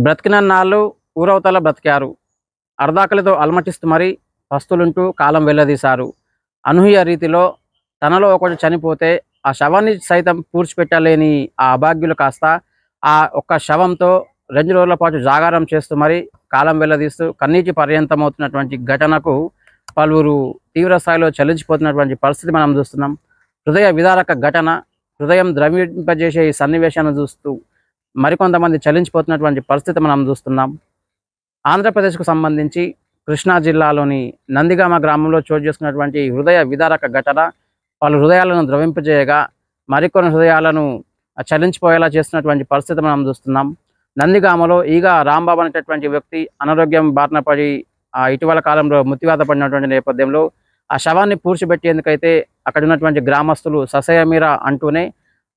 బ్రతికినన్నాళ్ళు ఊరవతల బ్రతికారు. అర్ధాకలితో అలమటిస్తూ మరీ పస్తులుంటూ కాలం వెళ్లదీశారు. అనూహ్య రీతిలో తనలో ఒకడు చనిపోతే ఆ శవాన్ని సైతం పూడ్చిపెట్టలేని ఆ అభాగ్యులు కాస్త ఆ ఒక్క శవంతో 2 రోజుల పాటు జాగారం చేస్తూ మరీ కాలం వెళ్లదీస్తూ కన్నీటి పర్యంతమవుతున్నటువంటి ఘటనకు పలువురు తీవ్ర స్థాయిలో చలించిపోతున్నటువంటి పరిస్థితి మనం చూస్తున్నాం. హృదయ విదారక ఘటన, హృదయం ద్రవింపజేసే ఈ సన్నివేశాన్ని చూస్తూ మరికొంతమంది చలించిపోతున్నటువంటి పరిస్థితి మనం చూస్తున్నాం. ఆంధ్రప్రదేశ్కు సంబంధించి కృష్ణా జిల్లాలోని నందిగామ గ్రామంలో చోటు చేసుకున్నటువంటి హృదయ విదారక ఘటన పలు హృదయాలను ద్రవింపజేయగా మరికొన్ని హృదయాలను చలించిపోయేలా చేస్తున్నటువంటి పరిస్థితి మనం చూస్తున్నాం. నందిగామలో ఈగ రాంబాబు అనేటటువంటి వ్యక్తి అనారోగ్యం బారిన పడి ఇటీవల కాలంలో మృత్యువాత పడినటువంటి నేపథ్యంలో ఆ శవాన్ని పూడ్చిపెట్టేందుకైతే అక్కడ ఉన్నటువంటి గ్రామస్తులు ససయమీరా అంటూనే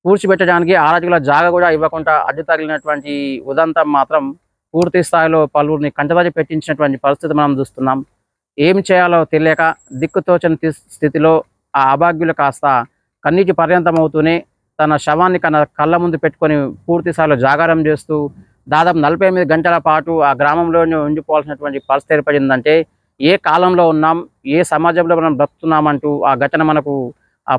పూడ్చిపెట్టడానికి 6 అడుగుల జాగ కూడా ఇవ్వకుండా అడ్డు తగిలినటువంటి ఉదంతం మాత్రం పూర్తి స్థాయిలో పలువురిని కంటతడి పెట్టించినటువంటి పరిస్థితి మనం చూస్తున్నాం. ఏం చేయాలో తెలియక దిక్కుతోచని స్థితిలో ఆ అభాగ్యులు కాస్త కన్నీటి పర్యంతమవుతూనే తన శవాన్ని కళ్ళ ముందు పెట్టుకొని పూర్తి స్థాయిలో జాగారం చేస్తూ దాదాపు 48 గంటల పాటు ఆ గ్రామంలోనే ఉండిపోవాల్సినటువంటి పరిస్థితి ఏర్పడిందంటే ఏ కాలంలో ఉన్నాం, ఏ సమాజంలో మనం బ్రతుకుతున్నామంటూ ఆ ఘటన మనకు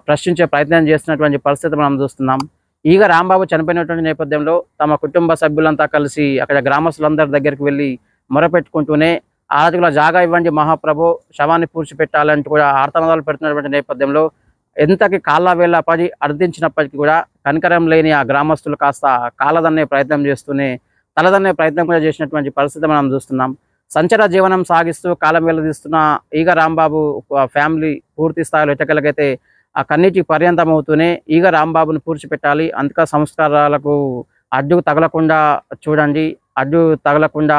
ప్రశ్నించే ప్రయత్నం చేస్తున్నటువంటి పరిస్థితి మనం చూస్తున్నాం. ఈగ రాంబాబు చనిపోయినటువంటి నేపథ్యంలో తమ కుటుంబ సభ్యులంతా కలిసి అక్కడ గ్రామస్తులందరి దగ్గరికి వెళ్ళి మొరపెట్టుకుంటూనే 6 అడుగుల జాగా ఇవ్వండి మహాప్రభు, శవాన్ని పూడ్చిపెట్టాలంటూ కూడా ఆర్తనాదాలు పెడుతున్నటువంటి నేపథ్యంలో ఎంతకి కాళ్ళ వేళ్ళ పడి అర్థించినప్పటికీ కూడా కనికరం లేని ఆ గ్రామస్తులు కాస్త కాలదన్నే ప్రయత్నం చేస్తూనే తలదన్నే ప్రయత్నం కూడా చేసినటువంటి పరిస్థితి మనం చూస్తున్నాం. సంచర జీవనం సాగిస్తూ కాలం వెళ్లదీస్తున్న ఈగ రాంబాబు ఫ్యామిలీ పూర్తి స్థాయిలో ఎట్టకెలకైతే ఆ కన్నీటి పర్యంతమవుతూనే ఈగ రాంబాబును పూడ్చిపెట్టాలి, అంతక సంస్కారాలకు అడ్డు తగలకుండా చూడండి, అడ్డు తగలకుండా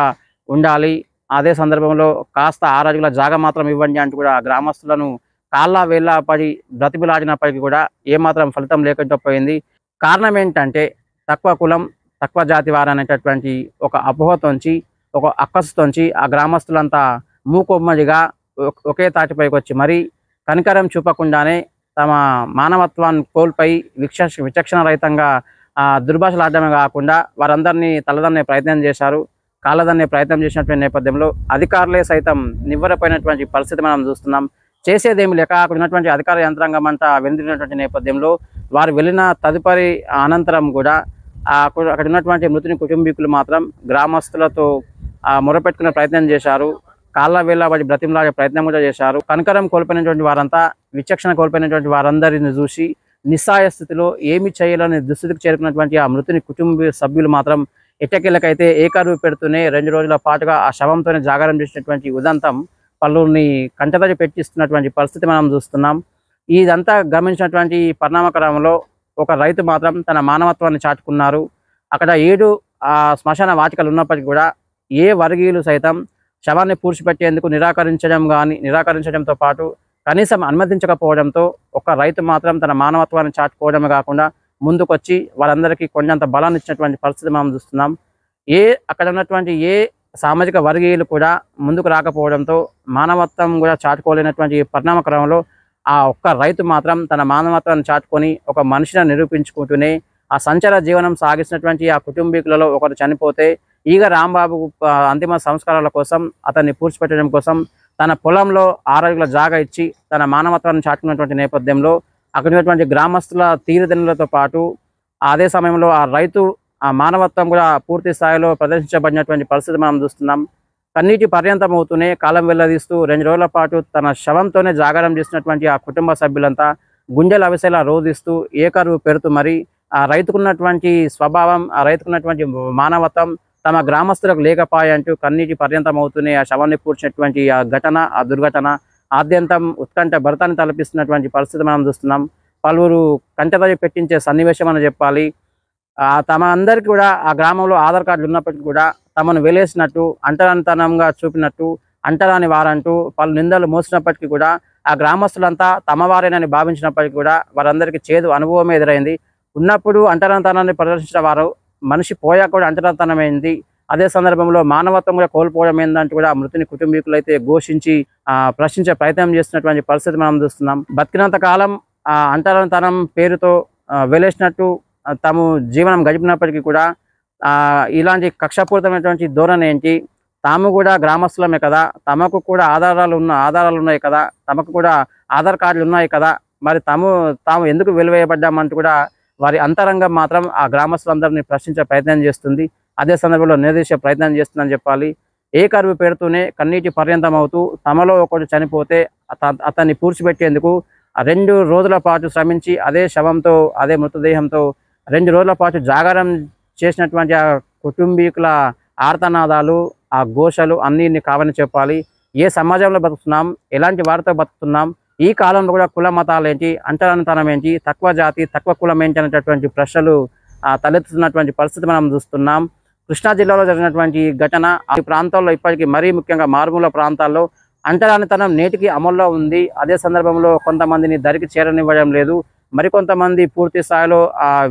ఉండాలి, అదే సందర్భంలో కాస్త 6 అడుగుల జాగ మాత్రం ఇవ్వండి అంటూ కూడా గ్రామస్తులను కాళ్ళ వేళ్ళ పడి బ్రతిమిలాడినప్పటికీ కూడా ఏమాత్రం ఫలితం లేకుండా పోయింది. కారణం ఏంటంటే తక్కువ కులం, తక్కువ జాతి వారు అనేటటువంటి ఒక అపోహతోంచి, ఒక అక్కసుతోంచి ఆ గ్రామస్తులంతా మూకుమ్మడిగా ఒకే తాటిపైకి వచ్చి మరీ కనికరం చూపకుండానే తమ మానవత్వాన్ని కోల్పోయి విచక్షణ రహితంగా దుర్భాషలాడమే కాకుండా వారందరినీ తలదన్నే ప్రయత్నం చేశారు. కాళ్ళదన్నే ప్రయత్నం చేసినటువంటి నేపథ్యంలో అధికారులే సైతం నివ్వెరపోయినటువంటి పరిస్థితి మనం చూస్తున్నాం. చేసేదేమి లేక అక్కడ ఉన్నటువంటి అధికార యంత్రాంగం అంతా వెనుదిరిగినటువంటి నేపథ్యంలో వారు వెళ్ళిన తదుపరి అనంతరం కూడా అక్కడ ఉన్నటువంటి మృతుని కుటుంబీకులు మాత్రం గ్రామస్తులతో మొరపెట్టుకునే ప్రయత్నం చేశారు. కాళ్ళ వేళ్ళ పడి బ్రతిమలాడే ప్రయత్నం కూడా చేశారు. కనికరం కోల్పోయినటువంటి వారంతా, విచక్షణ కోల్పోయినటువంటి వారందరిని చూసి నిస్సాయ స్థితిలో ఏమి చేయాలని దుస్థితికి చేరుకున్నటువంటి ఆ మృతుని కుటుంబ సభ్యులు మాత్రం ఎట్టకేళ్ళకైతే ఏకరువు పెడుతూనే 2 రోజుల పాటుగా ఆ శవంతోనే జాగారం చేసినటువంటి ఉదంతం పలువురిని కంటతడి పెట్టిస్తున్నటువంటి పరిస్థితి మనం చూస్తున్నాం. ఇదంతా గమనించినటువంటి పరిణామక్రమంలో ఒక రైతు మాత్రం తన మానవత్వాన్ని చాటుకున్నారు. అక్కడ 7 శ్మశాన వాటికలు ఉన్నప్పటికీ కూడా ఏ వర్గీయులు సైతం శవాన్ని పూడ్చిపెట్టేందుకు నిరాకరించడంతో పాటు కనీసం అనుమతించకపోవడంతో ఒక రైతు మాత్రం తన మానవత్వాన్ని చాటుకోవడమే కాకుండా ముందుకొచ్చి వారందరికీ కొండంత బలాన్ని ఇచ్చినటువంటి పరిస్థితి మనం చూస్తున్నాం. అక్కడ ఉన్నటువంటి ఏ సామాజిక వర్గీయులు కూడా ముందుకు రాకపోవడంతో మానవత్వం కూడా చాటుకోలేనటువంటి పరిణామ క్రమంలో ఆ ఒక్క రైతు మాత్రం తన మానవత్వాన్ని చాటుకొని ఒక మనిషిని నిరూపించుకుంటూనే ఆ సంచార జీవనం సాగిస్తున్నటువంటి ఆ కుటుంబీకులలో ఒకరు చనిపోతే ఈగ రాంబాబు అంతిమ సంస్కారాల కోసం అతన్ని పూడ్చిపెట్టడం కోసం తన పొలంలో 6 అడుగుల జాగా ఇచ్చి తన మానవత్వాన్ని చాటుకున్నటువంటి నేపథ్యంలో అక్కడ ఉన్నటువంటి గ్రామస్తుల తీరుదెన్నులతో పాటు అదే సమయంలో ఆ రైతు ఆ మానవత్వం కూడా పూర్తి స్థాయిలో ప్రదర్శించబడినటువంటి పరిస్థితి మనం చూస్తున్నాం. కన్నీటి పర్యంతమవుతూనే కాలం వెళ్లదీస్తూ 2 రోజుల పాటు తన శవంతోనే జాగారం చేసినటువంటి ఆ కుటుంబ సభ్యులంతా గుండెలు అవిసేలా రోధిస్తూ ఏకరువు పెడుతూ మరి ఆ రైతుకున్నటువంటి స్వభావం, ఆ రైతుకున్నటువంటి మానవత్వం తమ గ్రామస్తులకు లేకపాయంటూ కన్నీటి పర్యంతమవుతూనే ఆ శవాన్ని పూడ్చినటువంటి ఆ ఘటన, ఆ దుర్ఘటన ఆద్యంతం ఉత్కంఠ భరతాన్ని తలపిస్తున్నటువంటి పరిస్థితి మనం చూస్తున్నాం. పలువురు కంటతడి పెట్టించే సన్నివేశం అని చెప్పాలి. తమ అందరికీ కూడా ఆ గ్రామంలో ఆధార్ కార్డులు ఉన్నప్పటికీ కూడా తమను వెలేసినట్టు, అంటరానితనంగా చూపినట్టు, అంటరాని వారంటూ పలు నిందలు మోసినప్పటికీ కూడా ఆ గ్రామస్తులంతా తమ వారేనని భావించినప్పటికీ కూడా వారందరికీ చేదు అనుభవమే ఎదురైంది. ఉన్నప్పుడు అంటరానితనాన్ని ప్రదర్శించిన వారు మనిషి పోయాక కూడా అంటరానితనమైంది. అదే సందర్భంలో మానవత్వం కూడా కోల్పోవడం ఏందంటూ కూడా మృతుని కుటుంబీకులు అయితే ఘోషించి ప్రశ్నించే ప్రయత్నం చేస్తున్నటువంటి పరిస్థితి మనం చూస్తున్నాం. బతికినంత కాలం అంటరానితనం పేరుతో వెలేసినట్టు తాము జీవనం గడిపినప్పటికీ కూడా ఇలాంటి కక్షపూరితమైనటువంటి ధోరణి ఏంటి? తాము కూడా గ్రామస్తులమే కదా, తమకు కూడా ఆధారాలు ఉన్నాయి కదా, తమకు కూడా ఆధార్ కార్డులు ఉన్నాయి కదా, మరి తాము ఎందుకు వెలివేయబడ్డామంటూ కూడా వారి అంతరంగం మాత్రం ఆ గ్రామస్తులందరినీ ప్రశ్నించే ప్రయత్నం చేస్తుంది. అదే సందర్భంలో నిలదీసే ప్రయత్నం చేస్తుందని చెప్పాలి. ఏ కరువు పెడుతూనే కన్నీటి పర్యంతం అవుతూ తమలో ఒకడు చనిపోతే అతన్ని పూడ్చిపెట్టేందుకు 2 రోజుల పాటు శ్రమించి అదే శవంతో, అదే మృతదేహంతో 2 రోజుల పాటు జాగారం చేసినటువంటి ఆ కుటుంబీకుల ఆర్తనాదాలు, ఆ ఘోషలు అన్నీ కావని చెప్పాలి. ఏ సమాజంలో బతుకుతున్నాం, ఎలాంటి వారితో బతుకుతున్నాం, ఈ కాలంలో కూడా కుల మతాలు ఏంటి, అంటరానితనం ఏంటి, తక్కువ జాతి తక్కువ కులం ఏంటి అనేటటువంటి ప్రశ్నలు తలెత్తుతున్నటువంటి పరిస్థితి మనం చూస్తున్నాం. కృష్ణా జిల్లాలో జరిగినటువంటి ఘటన ఆ ప్రాంతాల్లో ఇప్పటికీ మరీ ముఖ్యంగా మారుమూల ప్రాంతాల్లో అంటరానితనం నేటికి అమల్లో ఉంది. అదే సందర్భంలో కొంతమందిని దరికి చేరనివ్వడం లేదు. మరికొంతమంది పూర్తి స్థాయిలో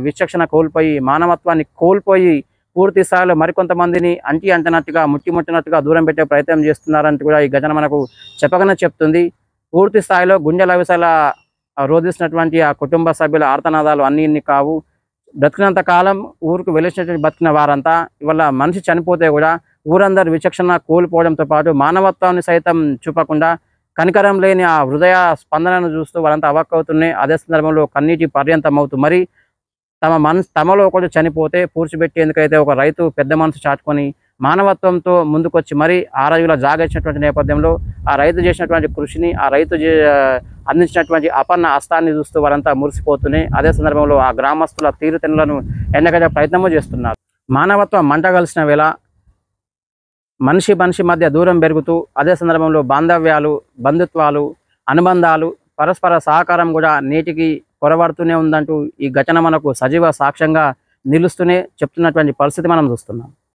విచక్షణ కోల్పోయి, మానవత్వాన్ని కోల్పోయి పూర్తి స్థాయిలో మరికొంతమందిని అంటనట్టుగా ముట్టినట్టుగా దూరం పెట్టే ప్రయత్నం చేస్తున్నారంటూ కూడా ఈ ఘటన మనకు చెప్పగానే చెప్తుంది. పూర్తి స్థాయిలో గుండెల విసల రోధిస్తున్నటువంటి ఆ కుటుంబ సభ్యుల ఆర్తనాదాలు అన్నీ కావు. బ్రతికినంత కాలం ఊరికి వెలిసినటువంటి బతికిన వారంతా ఇవాళ మనిషి చనిపోతే కూడా ఊరందరూ విచక్షణ కోల్పోవడంతో పాటు మానవత్వాన్ని సైతం చూపకుండా కనికరం లేని ఆ హృదయ స్పందనను చూస్తూ వాళ్ళంతా అవాక్కవుతున్నాయి. అదే సందర్భంలో కన్నీటి పర్యంతం అవుతూ మరి తమలో ఒకటి చనిపోతే పూడ్చిపెట్టేందుకైతే ఒక రైతు పెద్ద మనసు చాటుకొని మానవత్వంతో ముందుకొచ్చి మరి ఆరోగ్యంలో జాగేసినటువంటి నేపథ్యంలో ఆ రైతు చేసినటువంటి కృషిని, ఆ రైతు అందించినటువంటి అపన్న హస్తాన్ని చూస్తూ వారంతా మురిసిపోతున్నాయి. అదే సందర్భంలో ఆ గ్రామస్తుల తీరుతెన్నులను ఎండగట్టే ప్రయత్నము చేస్తున్నారు. మానవత్వం మంట కలిసిన వేళ మనిషి మధ్య దూరం పెరుగుతూ అదే సందర్భంలో బాంధవ్యాలు, బంధుత్వాలు, అనుబంధాలు, పరస్పర సహకారం కూడా నేటికి కొరవడుతూనే ఉందంటూ ఈ ఘటన మనకు సజీవ సాక్ష్యంగా నిలుస్తూనే చెప్తున్నటువంటి పరిస్థితి మనం చూస్తున్నాం.